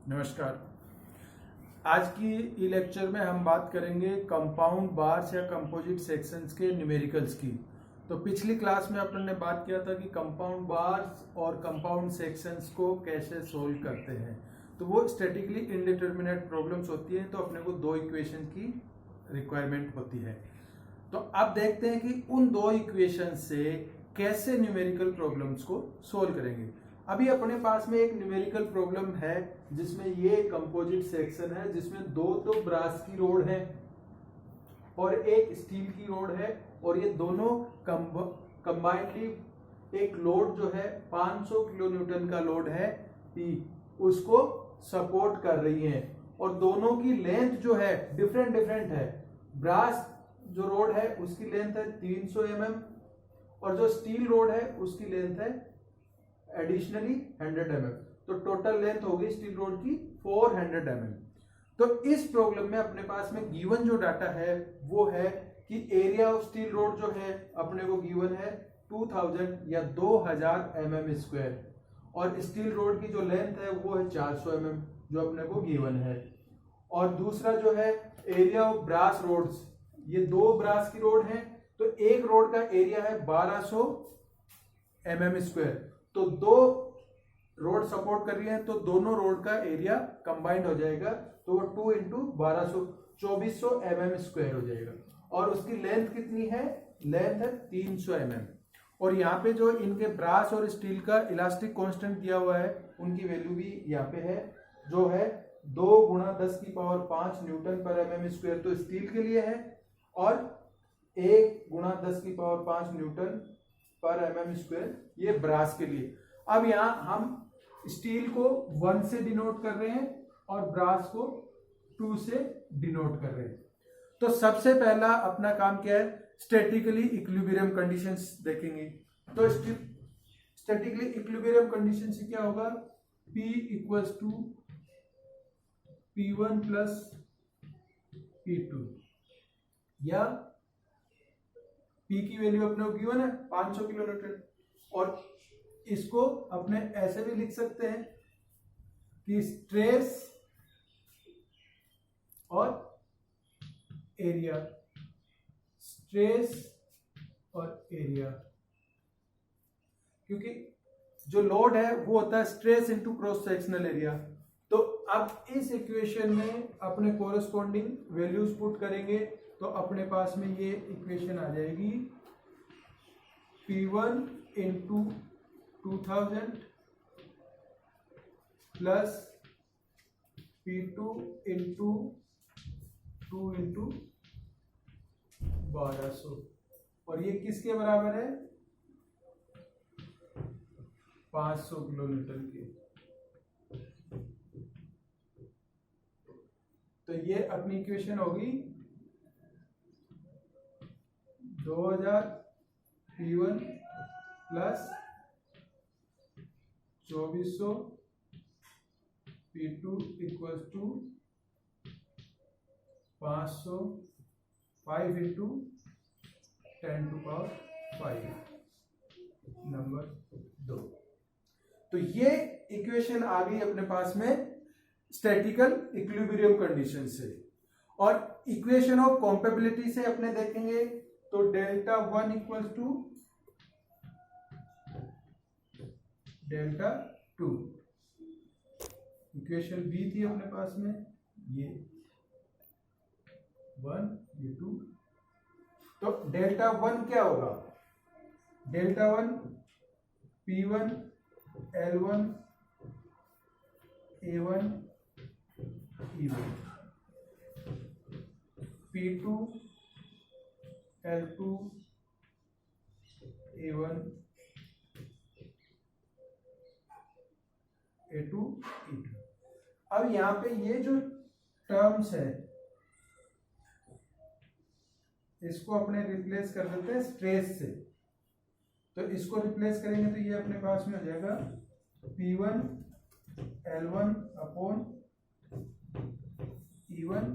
नमस्कार। आज की ई लेक्चर में हम बात करेंगे कंपाउंड बार्स या कंपोजिट सेक्शंस के न्यूमेरिकल्स की। तो पिछली क्लास में अपन ने बात किया था कि कंपाउंड बार्स और कंपाउंड सेक्शंस को कैसे सोल्व करते हैं। तो वो स्टैटिकली इंडिटरमिनेट प्रॉब्लम्स होती है, तो अपने को दो इक्वेशन की रिक्वायरमेंट होती है। तो अब देखते हैं कि उन दो इक्वेशन से कैसे न्यूमेरिकल प्रॉब्लम्स को सोल्व करेंगे। अभी अपने पास में एक न्यूमेरिकल प्रॉब्लम है जिसमें ये कंपोजिट सेक्शन है, जिसमें दो तो ब्रास की रोड है और एक स्टील की रोड है, और ये दोनों कंबाइंडली एक लोड जो है 500 किलो न्यूटन का लोड है P, उसको सपोर्ट कर रही है। और दोनों की लेंथ जो है डिफरेंट है। ब्रास जो रोड है उसकी लेंथ है 300 mm और जो स्टील रोड है उसकी लेंथ है एडिशनली 100 mm। तो टोटल लेंथ होगी स्टील रोड की 400 mm। तो इस प्रॉब्लम में अपने पास में गिवन जो डाटा है वो है कि एरिया ऑफ स्टील रोड जो है अपने को गिवन है 2000 या 2000 mm स्क्वायर, और स्टील रोड की जो लेंथ है वो है 400 mm जो अपने को गिवन है। और दूसरा जो है एरिया ऑफ ब्रास रोड्स, ये दो ब्रास की रोड है, तो एक रोड का एरिया है 1200 mm स्क्वायर। तो दो रोड सपोर्ट कर रही है तो दोनों रोड का एरिया कंबाइंड हो जाएगा, तो वो 2 इंटू 1200 2400 mm स्क्वायर हो जाएगा। और उसकी लेंथ कितनी है? लेंथ है 300 mm। और यहाँ पे जो इनके ब्रास और स्टील का इलास्टिक कांस्टेंट दिया हुआ है उनकी वैल्यू भी यहाँ पे है, जो है 2 गुणा 10 की पावर 5 न्यूटन पर mm स्क्वायर तो स्टील के लिए है, और 1 गुणा 10 की पावर 5 न्यूटन पर mm स्क्वायर ये ब्रास के लिए। अब यहाँ हम स्टील को 1 से डिनोट कर रहे हैं और ब्रास को 2 से डिनोट कर रहे हैं। तो सबसे पहला अपना काम क्या है? स्टैटिकली इक्विलिब्रियम कंडीशंस देखेंगे। तो स्टैटिकली इक्विलिब्रियम कंडीशन से क्या होगा? P equals to P1 plus P2, या P की वैल्यू अपने को गिवन है 500 किलो न्यूटन, और इसको अपने ऐसे भी लिख सकते हैं कि स्ट्रेस और एरिया, स्ट्रेस और एरिया, क्योंकि जो लोड है वो होता है stress into cross sectional area. तो अब इस इक्वेशन में अपने कोरस्पॉन्डिंग वैल्यूज पुट करेंगे तो अपने पास में ये इक्वेशन आ जाएगी P1 into 2000 plus P2 into 2 into 1200, और ये किसके बराबर है? 500 किलो न्यूटन के। तो ये अपनी इक्वेशन होगी 2000 P1 plus 2400 P2 equals to 500 5 into 10 to power 5 number 2। तो ये इक्वेशन आ गई अपने पास में स्टैटिकल इक्विलिब्रियम कंडीशन से। और इक्वेशन ऑफ कॉम्पेबिलिटी से अपने देखेंगे तो delta 1 equals to delta 2। Equation B थी अपने पास में, ये 1 ये 2। तो डेल्टा 1 क्या होगा? Delta 1 P1 L1 A1 E1, P2 L2 A1 A2 E2। अब यहां पे ये जो टर्म्स है इसको अपने रिप्लेस कर देते हैं स्ट्रेस से। तो इसको रिप्लेस करेंगे तो ये अपने पास में हो जाएगा P1 L1 upon E1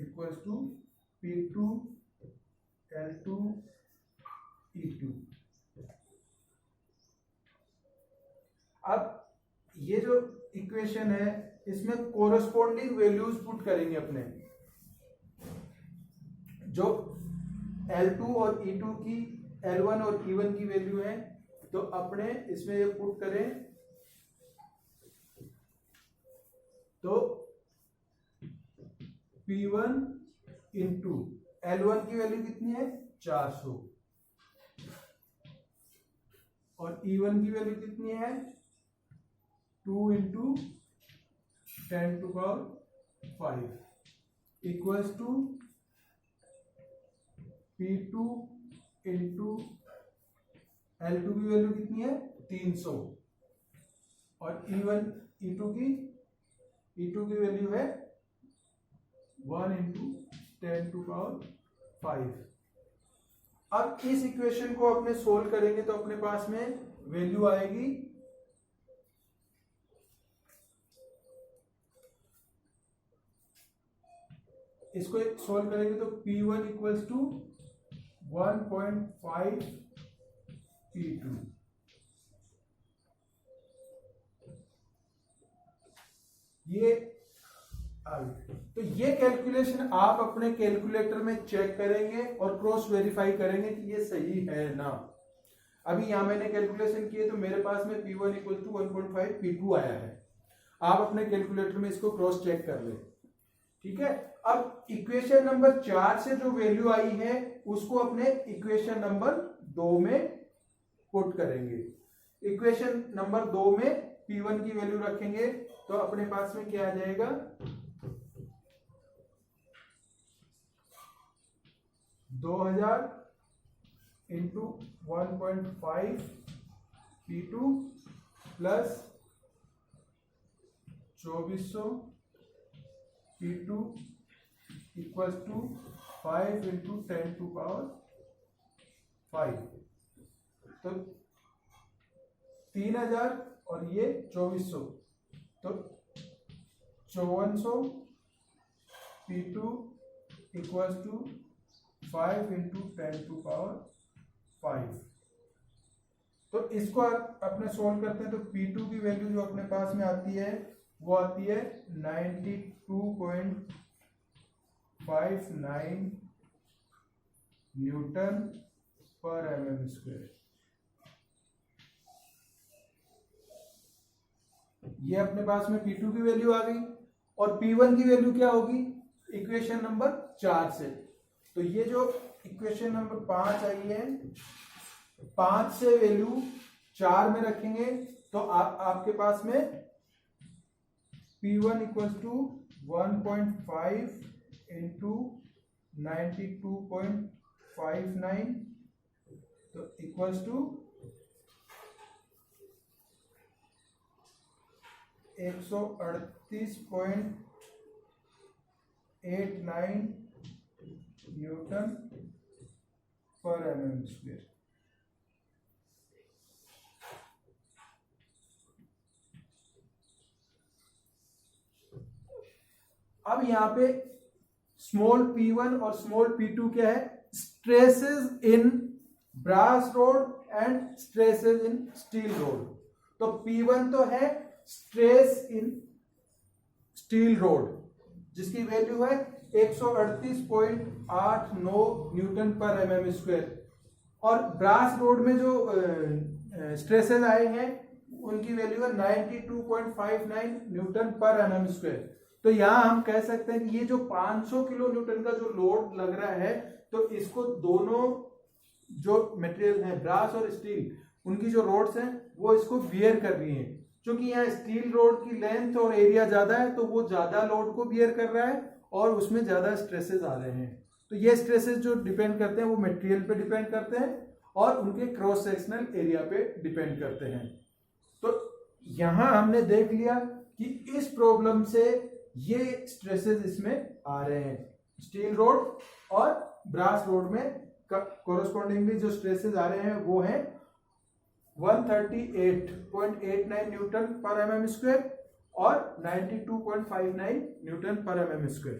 equals to P2 L2 E2। अब ये जो इक्वेशन है, इसमें कोरस्पॉन्डिंग वैल्यूज पुट करेंगे अपने, जो L2 और E2 की L1 और E1 की वैल्यू है, तो अपने इसमें ये पुट करें तो P1 इंटू L1 की वैल्यू कितनी है 400 और E1 की वैल्यू कितनी है 2 into 10⁵ equals to P2 into L2 की वैल्यू कितनी है 300 और E2 की वैल्यू है 1 इंटू 10⁵। अब इस इक्वेशन को अपने सोल्व करेंगे तो अपने पास में वैल्यू आएगी इसको सोल्व करेंगे तो P1 इक्वल्स टू 1.5 P2 ये तो ये कैलकुलेशन आप अपने कैलकुलेटर में चेक करेंगे और क्रॉस वेरीफाई करेंगे कि ये सही है ना। अभी यहां मैंने कैलकुलेशन किए तो मेरे पास में P1 इक्वल टू 1.5 P2 आया है। आप अपने कैलकुलेटर में इसको क्रॉस चेक कर ले, ठीक है। अब इक्वेशन नंबर 4 से जो वैल्यू आई है उसको अपने इक्वेशन नंबर 2 में पुट करेंगे। इक्वेशन नंबर 2 में P1 की वैल्यू रखेंगे तो अपने पास में क्या आ जाएगा 2000 into 1.5 P2 plus 2400 P2 equals to 5 into 10⁵ तो 3000 और ये 2400 तो 5400 P2 इक्वल्स टू 5 इंटू 10⁵। तो इसको अपने सोल्व करते हैं तो P2 की वैल्यू जो अपने पास में आती है वो आती है 92.59 न्यूटन पर mm²। ये अपने पास में P2 की वैल्यू आ गई और P1 की वैल्यू क्या होगी इक्वेशन नंबर 4 से। तो ये जो इक्वेशन नंबर 5 आई है 5 से वैल्यू 4 में रखेंगे तो आपके पास में P1 इक्वल्स टू 1.5 इंटू 92.59 तो इक्वल्स टू 138.89 न्यूटन पर mm²। अब यहां पे स्मॉल P1 और स्मॉल P2 क्या है stresses in brass rod and stresses in steel rod. तो P1 तो है स्ट्रेस इन स्टील रोड जिसकी वैल्यू है 138.89 न्यूटन पर mm² और ब्रास रोड में जो स्ट्रेसेस आए हैं उनकी वैल्यू है 92.59 न्यूटन पर mm²। तो यहां हम कह सकते हैं कि ये जो 500 किलो न्यूटन का जो लोड लग रहा है तो इसको दोनों जो मटेरियल है ब्रास और स्टील उनकी जो रोड्स हैं वो इसको बियर कर रही हैं। क्योंकि यहाँ स्टील रोड की लेंथ और एरिया ज्यादा है तो वो ज्यादा लोड को बियर कर रहा है और उसमें ज्यादा स्ट्रेसेस आ रहे हैं। तो ये स्ट्रेसेस जो डिपेंड करते हैं वो मटेरियल पे डिपेंड करते हैं और उनके क्रॉस सेक्शनल एरिया पे डिपेंड करते हैं। तो यहां हमने देख लिया कि इस प्रॉब्लम से ये स्ट्रेसेस इसमें आ रहे हैं स्टील रोड और ब्रास रोड में कोरस्पॉन्डिंगली जो स्ट्रेसेस आ रहे हैं वो है 138.89 न्यूटन पर mm² और 92.59 न्यूटन पर mm²।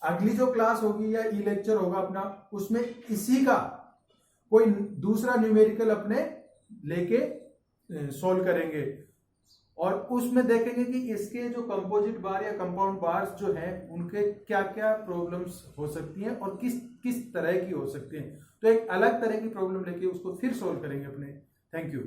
अगली जो क्लास होगी या ई लेक्चर होगा अपना उसमें इसी का कोई दूसरा न्यूमेरिकल अपने लेके सोल्व करेंगे। और उसमें देखेंगे कि इसके जो कंपोजिट बार या कंपाउंड बार्स जो हैं उनके क्या क्या प्रॉब्लम्स हो सकती हैं और किस किस तरह की हो सकती हैं। तो एक अलग तरह की प्रॉब्लम लेके उसको फिर सॉल्व करेंगे अपने। Thank you.